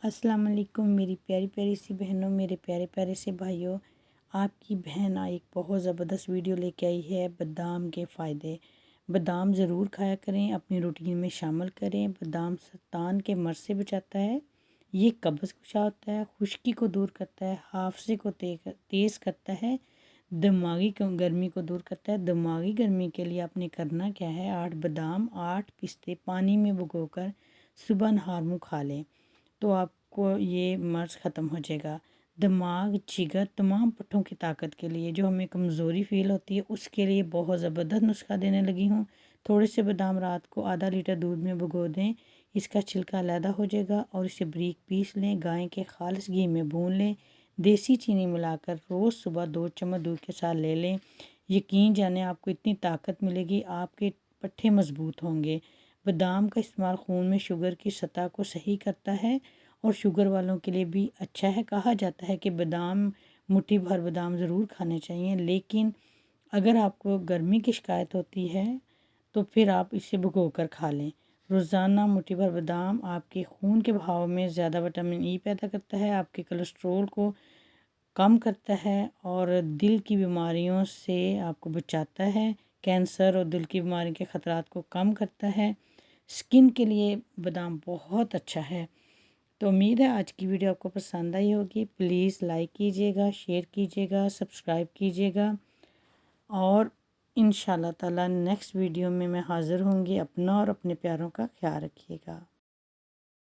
अस्सलाम वालेकुम मेरी प्यारी प्यारी सी बहनों, मेरे प्यारे प्यारे से भाइयों। आपकी बहन एक बहुत ज़बरदस्त वीडियो लेके आई है बादाम के फ़ायदे। बादाम ज़रूर खाया करें, अपनी रूटीन में शामिल करें। बादाम सरतान के मर्ज़ से बचाता है, ये कब्ज़ कुशा होता है, खुश्की को दूर करता है, हाफजे को तेज़ करता है, दिमागी गर्मी को दूर करता है। दिमागी गर्मी के लिए आपने करना क्या है, 8 बादाम 8 पिस्ते पानी में भिगोकर सुबह नहार मुँह खा लें तो आपको ये मर्ज़ ख़त्म हो जाएगा। दिमाग, जिगर, तमाम पट्ठों की ताकत के लिए, जो हमें कमज़ोरी फ़ील होती है उसके लिए बहुत ज़बरदस्त नुस्खा देने लगी हूँ। थोड़े से बादाम रात को आधा लीटर दूध में भिगो दें, इसका छिलका अलहदा हो जाएगा और इसे बारीक पीस लें। गाय के खालिस घी में भून लें, देसी चीनी मिलाकर रोज़ सुबह 2 चम्मच दूध के साथ ले लें। यकीन जाने आपको इतनी ताकत मिलेगी, आपके पट्ठे मज़बूत होंगे। बादाम का इस्तेमाल खून में शुगर की सतह को सही करता है और शुगर वालों के लिए भी अच्छा है। कहा जाता है कि बादाम, मुट्ठी भर बादाम ज़रूर खाने चाहिए, लेकिन अगर आपको गर्मी की शिकायत होती है तो फिर आप इसे भिगो कर खा लें। रोज़ाना मुट्ठी भर बादाम आपके खून के बहाव में ज़्यादा विटामिन ई पैदा करता है, आपके कोलेस्ट्रोल को कम करता है और दिल की बीमारियों से आपको बचाता है। कैंसर और दिल की बीमारी के ख़तरात को कम करता है। स्किन के लिए बादाम बहुत अच्छा है। तो उम्मीद है आज की वीडियो आपको पसंद आई होगी। प्लीज़ लाइक कीजिएगा, शेयर कीजिएगा, सब्सक्राइब कीजिएगा और इंशाल्लाह ताला नेक्स्ट वीडियो में मैं हाज़िर होंगी। अपना और अपने प्यारों का ख्याल रखिएगा।